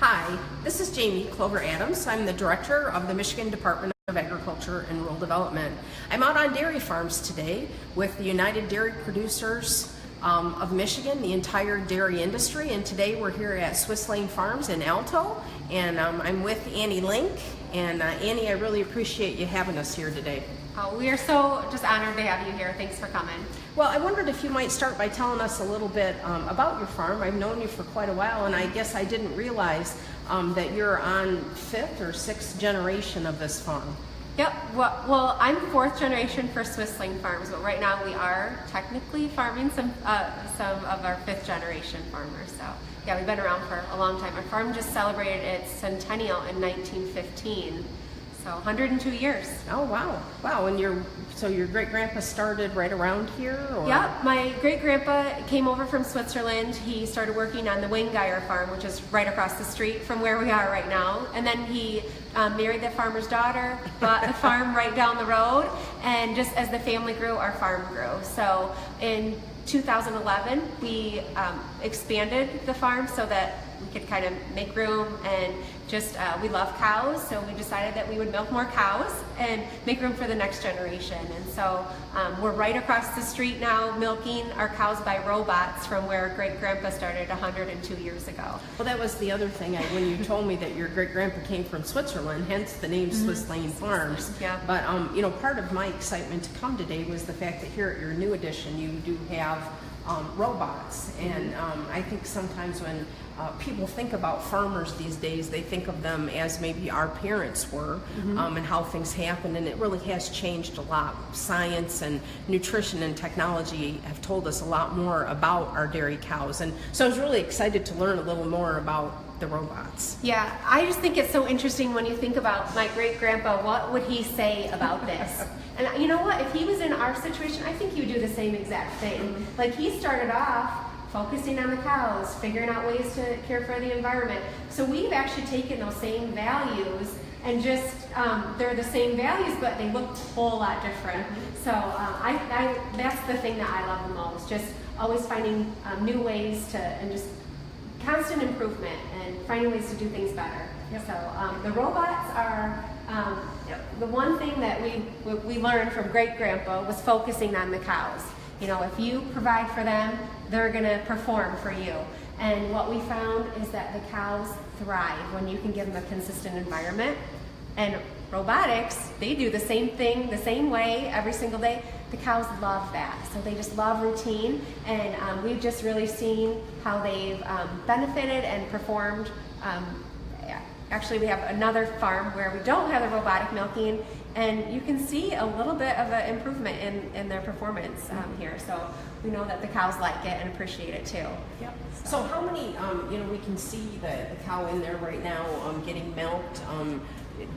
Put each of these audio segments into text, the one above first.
Hi, this is Jamie Clover Adams. I'm the Director of the Michigan Department of Agriculture and Rural Development. I'm out on dairy farms today with the United Dairy Producers of Michigan, the entire dairy industry, and today we're here at SwissLane Farms in Alto, and I'm with Annie Link. And Annie, I really appreciate you having us here today. Oh, we are so just honored to have you here. Thanks for coming. Well, I wondered if you might start by telling us a little bit about your farm. I've known you for quite a while, and I guess I didn't realize that you're on 5th or 6th generation of this farm. Yep. Well, I'm 4th generation for SwissLane Farms, but right now we are technically farming some of our 5th generation farmers. So yeah, we've been around for a long time. Our farm just celebrated its centennial in 1915. So 102 years. Oh wow, wow! And your great-grandpa started right around here, or? Yeah, my great-grandpa came over from Switzerland. He started working on the Wingeier farm, which is right across the street from where we are right now. And then he married the farmer's daughter, bought the farm right down the road, and just as the family grew, our farm grew. So in 2011, we expanded the farm so that we could kind of make room, and just we love cows, so we decided that we would milk more cows and make room for the next generation. And so we're right across the street now milking our cows by robots from where great-grandpa started 102 years ago. Well, that was the other thing when you told me that your great-grandpa came from Switzerland, hence the name SwissLane Farms. Yeah. But you know, part of my excitement to come today was the fact that here at your new addition you do have robots, and I think sometimes when people think about farmers these days, they think of them as maybe our parents were, and how things happen, and it really has changed a lot. Science and nutrition and technology have told us a lot more about our dairy cows, and so I was really excited to learn a little more about the robots. Yeah, I just think it's so interesting when you think about my great-grandpa. What would he say about this? And you know what, if he was in our situation, I think he would do the same exact thing. Like, he started off focusing on the cows, figuring out ways to care for the environment. So we've actually taken those same values and just, they're the same values, but they look a whole lot different. So that's the thing that I love the most, just always finding new ways to, and just constant improvement and finding ways to do things better. Yep. So the robots are, the one thing that we learned from great-grandpa was focusing on the cows. You know, if you provide for them, they're going to perform for you. And what we found is that the cows thrive when you can give them a consistent environment. And robotics, they do the same thing the same way every single day. The cows love that. So they just love routine. And we've just really seen how they've benefited and performed. Actually, we have another farm where we don't have the robotic milking, and you can see a little bit of an improvement in their performance here. So we know that the cows like it and appreciate it too. Yep. So how many, you know, we can see the cow in there right now getting milked.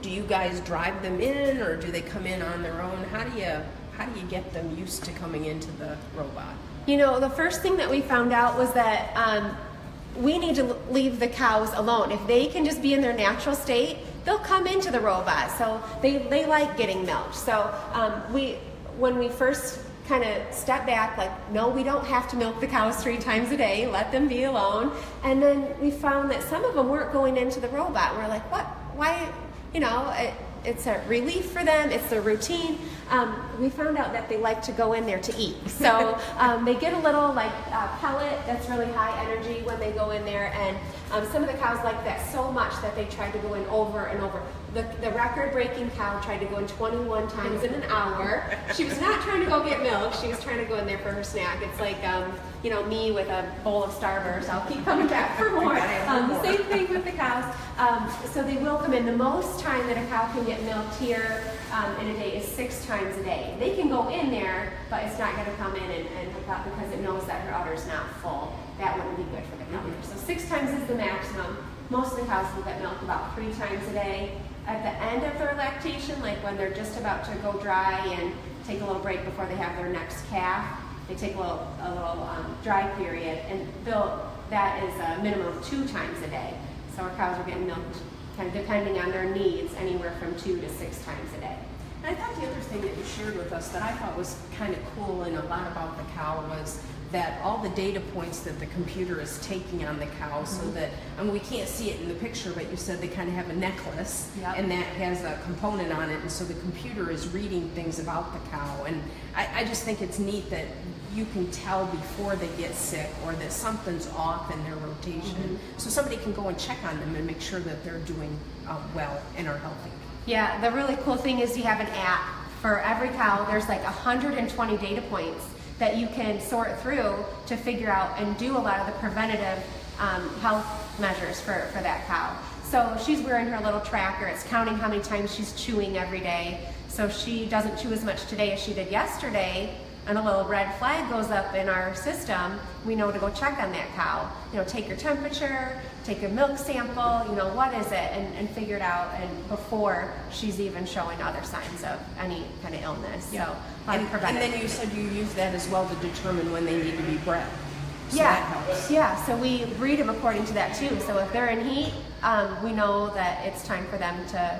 Do you guys drive them in, or do they come in on their own? How do you get them used to coming into the robot? You know, the first thing that we found out was that we need to leave the cows alone. If they can just be in their natural state, they'll come into the robot. So they like getting milked. So when we first kind of stepped back, like, no, we don't have to milk the cows 3 times a day, let them be alone. And then we found that some of them weren't going into the robot. We're like, what? Why? You know, it's a relief for them, it's a routine. We found out that they like to go in there to eat. So they get a little pellet that's really high energy when they go in there, and some of the cows like that so much that they tried to go in over and over. The record-breaking cow tried to go in 21 times in an hour. She was not trying to go get milk, she was trying to go in there for her snack. It's like, you know, me with a bowl of Starburst. I'll keep coming back for more. Same thing with the cows. So they will come in. The most time that a cow can get milked here in a day is 6 times a day. They can go in there, but it's not going to come in and hook up because it knows that her udder's not full. That wouldn't be good for the cow. So 6 times is the maximum. Most of the cows will get milked about 3 times a day. At the end of their lactation, like when they're just about to go dry and take a little break before they have their next calf, they take a little dry period, and that is a minimum of 2 times a day. So our cows are getting milked, kind of depending on their needs, anywhere from 2 to 6 times a day. I thought the other thing that you shared with us that I thought was kind of cool and a lot about the cow was that all the data points that the computer is taking on the cow, so that, I mean, we can't see it in the picture, but you said they kind of have a necklace, and that has a component on it, and so the computer is reading things about the cow. And I just think it's neat that you can tell before they get sick or that something's off in their rotation, so somebody can go and check on them and make sure that they're doing well and are healthy. Yeah, the really cool thing is you have an app for every cow. There's like 120 data points that you can sort through to figure out and do a lot of the preventative health measures for that cow. So she's wearing her little tracker. It's counting how many times she's chewing every day. So she doesn't chew as much today as she did yesterday, and a little red flag goes up in our system. We know to go check on that cow. You know, take her temperature, take a milk sample, you know, what is it, and figure it out, and before she's even showing other signs of any kind of illness. Yeah. So, and then you said you use that as well to determine when they need to be bred. So yeah, that helps. yeah. So we breed them according to that too. So if they're in heat, we know that it's time for them to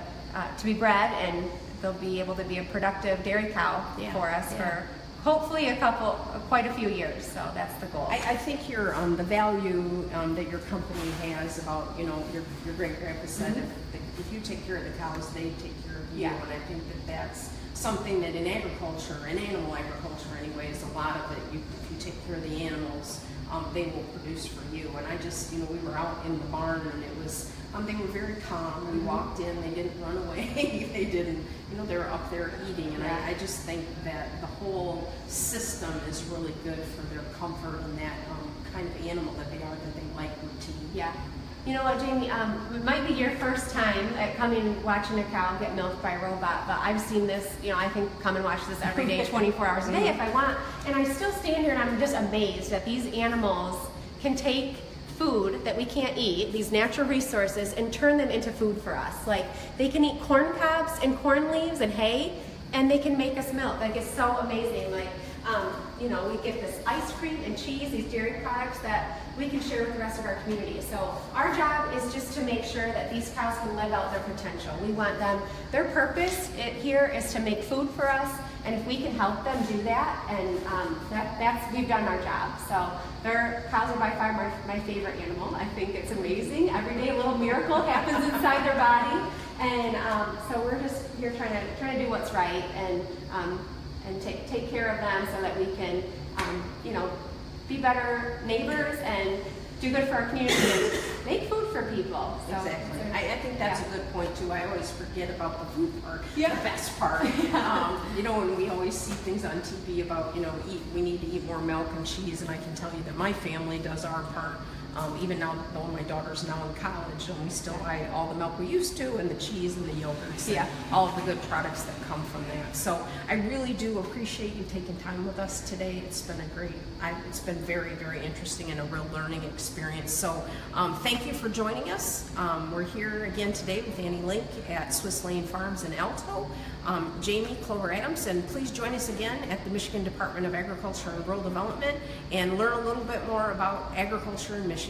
be bred, and they'll be able to be a productive dairy cow for us for hopefully quite a few years. So that's the goal. I think your the value that your company has about, you know, your great grandpa said if you take care of the cows, they take care of you, and I think that that's something that in agriculture, in animal agriculture anyways, a lot of it, if you take care of the animals, they will produce for you. And I just, you know, we were out in the barn, and it was, they were very calm. We walked in, they didn't run away, they didn't, you know, they were up there eating. And I just think that the whole system is really good for their comfort and that kind of animal that they are, that they like routine. Yeah. You know what, Jamie, it might be your first time at coming watching a cow get milked by a robot, but I've seen this, you know, I can come and watch this every day, 24 hours a day if I want. And I still stand here and I'm just amazed that these animals can take food that we can't eat, these natural resources, and turn them into food for us. Like, they can eat corn cobs and corn leaves and hay, and they can make us milk. Like, it's so amazing. Like, you know, we get this ice cream and cheese, these dairy products that we can share with the rest of our community. So our job is just to make sure that these cows can live out their potential. We want them, their purpose here is to make food for us, and if we can help them do that, and we've done our job. So their cows are by far my favorite animal. I think it's amazing. Every day a little miracle happens inside their body, and so we're just here trying to do what's right, and take care of them so that we can, you know, be better neighbors and do good for our community and make food for people. So, exactly. I think that's a good point too. I always forget about the food part, the best part. You know, when we always see things on TV about, you know, we need to eat more milk and cheese, and I can tell you that my family does our part. Even now, though my daughter's now in college, and we still buy all the milk we used to, and the cheese and the yogurts, and all of the good products that come from that. So I really do appreciate you taking time with us today. It's been it's been very, very interesting and a real learning experience. So thank you for joining us. We're here again today with Annie Link at SwissLane Farms in Alto. Jamie, Clover Adams, and please join us again at the Michigan Department of Agriculture and Rural Development and learn a little bit more about agriculture in Michigan.